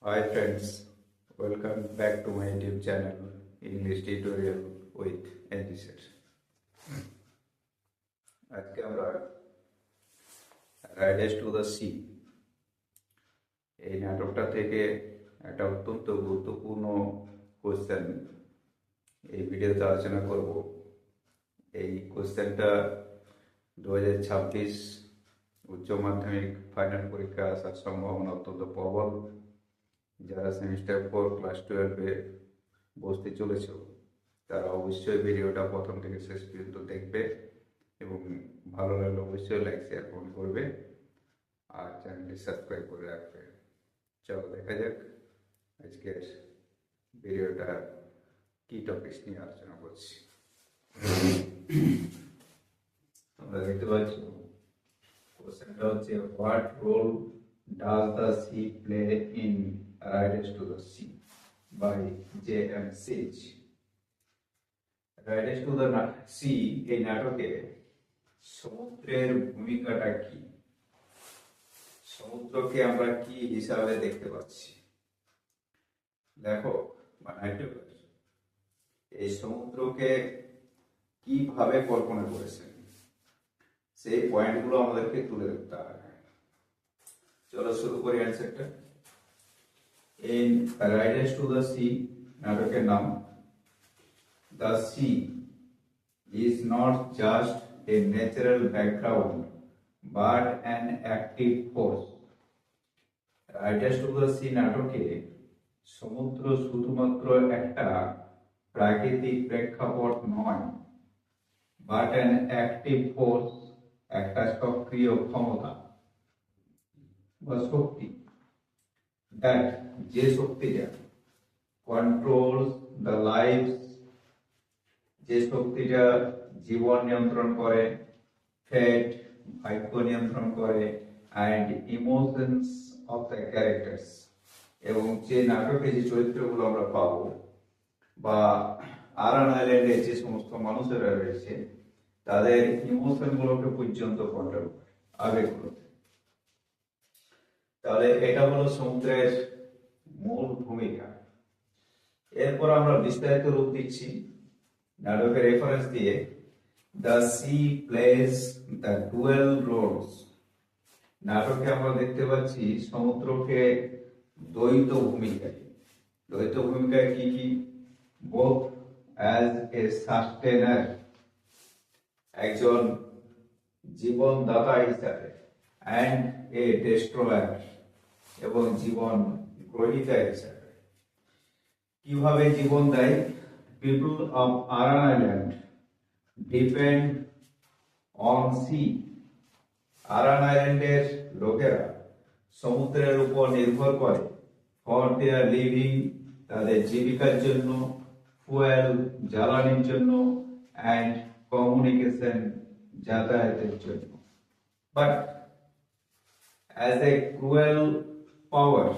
Hi friends, welcome back to my YouTube channel English Tutorial with NG Sir. আজকে আমরা Riders to the sea এই নাটকটা থেকে একটা অত্যন্ত গুরুত্বপূর্ণ কোশ্চেন এই ভিডিওতে আলোচনা করব। এই কোশ্চেনটা 2026 উচ্চ মাধ্যমিক ফাইনাল পরীক্ষা আসার সম্ভাবনা অত্যন্ত প্রবল। যারা সেমিস্টার 4 ক্লাস 12-এ বসতে চলেছ তারা অবশ্যই ভিডিওটা প্রথম থেকে শেষ পর্যন্ত দেখবে এবং ভালো লাগলে অবশ্যই লাইক শেয়ার কমেন্ট করবে আর চ্যানেলটি সাবস্ক্রাইব করে রাখবে। চলো দেখা যাক আজকের ভিডিওটা কি টপিকস নিয়ে আলোচনা করছি। তোমরা দেখতে পাচ্ছ কোশ্চেনটা হচ্ছে, what role does the sea play in riders to the sea by J.M. Sage। Riders to the sea এই নাটকে সমুদ্রের ভূমিকাটা কি, সমুদ্রকে আমরা কি হিসাবে দেখতে পাচ্ছি। লেখক বা নাট্যকার এই সমুদ্রকে কিভাবে কল্পনা করেছেন সেই পয়েন্টগুলো আমাদেরকে তুলে ধরতে হবে। চলো শুরু করি অ্যান্সারটা। In Riders to the Sea নাটকের নাম, the sea is not just a natural background but an active force। Riders to the Sea নাটকে সমুদ্র শুধুমাত্র একটা প্রাকৃতিক প্রেক্ষাপট নয়, but an active force একটা সক্রিয় ক্ষমতা বা শক্তি, that যে শক্তিটা controls the lives, যে শক্তিটা জীবন নিয়ন্ত্রণ করে, fate ভাগ্য নিয়ন্ত্রণ করে, and emotions of the characters। এবং যে নাটকে যে চরিত্রগুলো আমরা পাবো বা আরান আইল্যান্ডে যে সমস্ত মানুষেরা রয়েছে তাদের ইমোশন গুলোকে পর্যন্ত কন্ট্রোল করে, আবেগগুলোকে। তাহলে এটা হলো সমুদ্রের মূল ভূমিকা। এরপর আমরা বিস্তারিত রূপ দিচ্ছি নাটকের রেফারেন্স দিয়ে। The sea plays the dual roles. নাটকে আমরা দেখতে পাচ্ছি সমুদ্রকে দ্বৈত ভূমিকায়। দ্বৈত ভূমিকায় কি কি? বোথ অ্যাজ এ সাস্টেনার, একজন জীবনদাতা হিসাবে, অ্যান্ড এ ডেস্ট্রয়ার, এবং জীবন গ্রহীতা হিসাবে। কিভাবে জীবন দেয়? People of Aran island depend on sea. আরান আইল্যান্ডের লোকেরা সমুদ্রের উপর নির্ভর করে ফর দেয়ার লিভিং, তাদের জীবিকার জন্য, ফুয়েল জ্বালানির জন্য, অ্যান্ড কমিউনিকেশন যাতায়াতের জন্য। বাট অ্যাজ এ ক্রুয়েল পাওয়ার,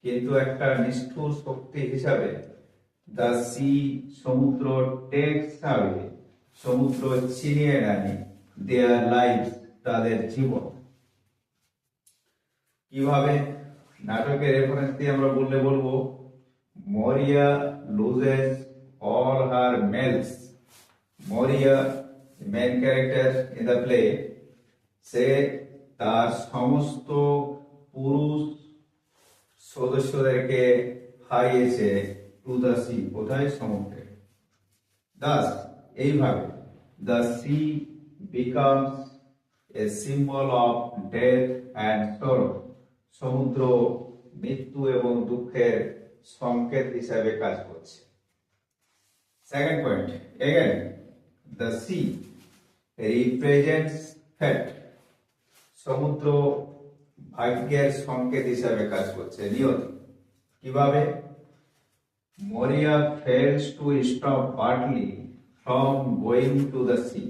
কিন্তু একটা নিষ্ঠুর শক্তি হিসাবে, দ্য সি সমুদ্র টেকস অ্যাওয়ে, সমুদ্র ছিনিয়ে নেয় দেয়ার লাইফ, তাদের জীবন। কিভাবে? নাটকের রেফারেন্স দিয়ে আমরা বলবো, মরিয়া loses all her males. Maurya main character in the play, সে তার সমস্ত পুরুষ সদস্যদেরকে হারিয়েছে টু দ্য সি, কোথায়? সমুদ্রে। দাস এইভাবে the sea becomes a symbol of death and sorrow, সমুদ্র মৃত্যু এবং দুঃখের সংকেত হিসাবে কাজ করছে। Second point, again the sea represents fate, সমুদ্র ভাগ্যের সংকেত হিসাবে কাজ করছে, নিয়তি। কিভাবে? Maurya fails to stop Bartley from going to the sea.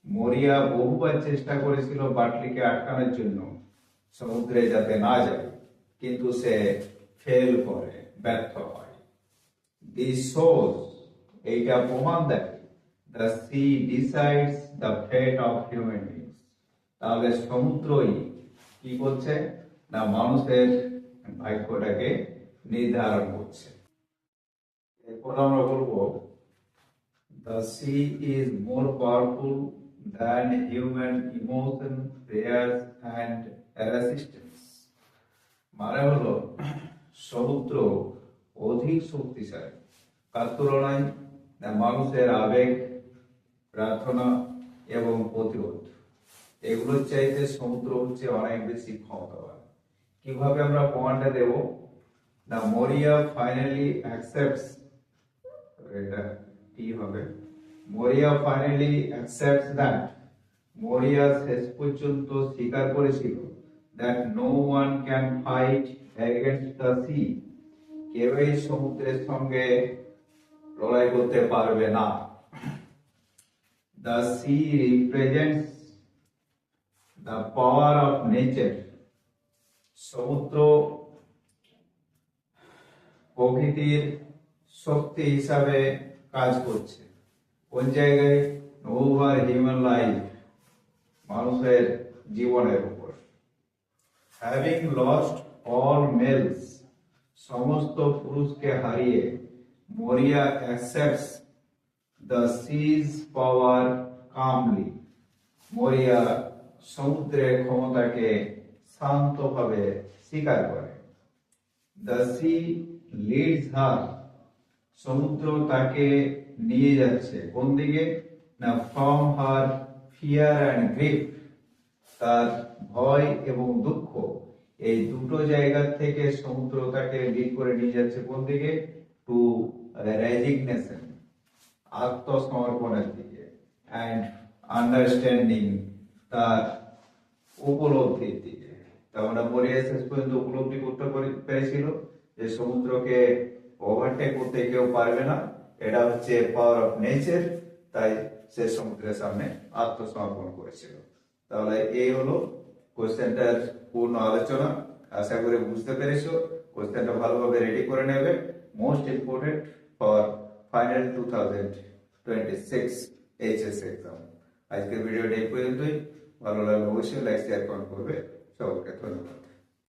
Maurya বহুবার চেষ্টা করেছিল বার্টলিকে আটকানোর জন্য সমুদ্রে যাতে না যায়, কিন্তু সে ফেল করে, ব্যর্থ হয়। দিস শোজ, এইটা প্রমাণ দেয়, the sea decides the fate of human beings. তাহলে সমুদ্রই কি করছে না মানুষের ভাগ্যটাকে নির্ধারণ করছে। এরপর আমরা বলবো the sea is more powerful than human emotion, prayers and resistance। মানে হলো সমুদ্র অধিক শক্তিশালী কার তুলনায়? না মানুষের আবেগ, প্রার্থনা এবং প্রতিরোধ এগুলোর চাইতে সমুদ্র হচ্ছে অনেক বেশি ক্ষমতাবান। কিভাবে আমরা প্রমাণটা দেব? না মরিয়া ফাইনালি অ্যাকসেপ্টস, এটা কি হবে? মরিয়া ফাইনালি অ্যাকসেপ্টস দ্যাট, মরিয়া শেষ পর্যন্ত স্বীকার করেছিল that no one can fight against the sea, কেউই সমুদ্রের সঙ্গে লড়াই করতে পারবে না। The sea represents the power of nature, সমুদ্র প্রকৃতির শক্তি হিসাবে কাজ করছে। কোন জায়গায়? ওভার হিউম্যান লাইফ, মানুষের জীবনের উপর। হ্যাভিং লস্ট অল মেলস, সমস্ত পুরুষকে হারিয়ে মরিয়া অ্যাকসেপ্টস দ্য সিজ পাওয়ার কামলি, মরিয়া সমুদ্রের ক্ষমতাকে শান্তভাবে স্বীকার করে। দ্য সি লিডস হার, সমুদ্র তাকে নিয়ে যাচ্ছে কোন দিকে? না from her fear and grief, তার ভয় এবং দুঃখ এই দুটো জায়গা থেকে সমুদ্র তাকে লিড করে নিয়ে যাচ্ছে কোন দিকে? টু রেজিগনেশন, আত্মসমর্পণের দিকে, অ্যান্ড আন্ডারস্ট্যান্ডিং, তার উপলব্ধির দিকে। তার মানে মরিয়া শেষ পর্যন্ত উপলব্ধি করতে পেরেছিল যে সমুদ্রকে ওভারটেক করতে কেউ পারবে না, এটা হচ্ছে পাওয়ার অফ নেচার, তাই সে সমুদ্রের সামনে আত্মসমর্পণ করেছিল। তাহলে এই হলো কোশ্চেনটার পূর্ণ আলোচনা। আশা করি বুঝতে পেরেছো। কোশ্চেনটা ভালোভাবে রেডি করে নেবে, most important for final 2026 HS exam. আজকের ভিডিওটা এই পর্যন্তই। ভালো লাগলে অবশ্যই লাইক শেয়ার কমেন্ট করবে। সকলকে ধন্যবাদ।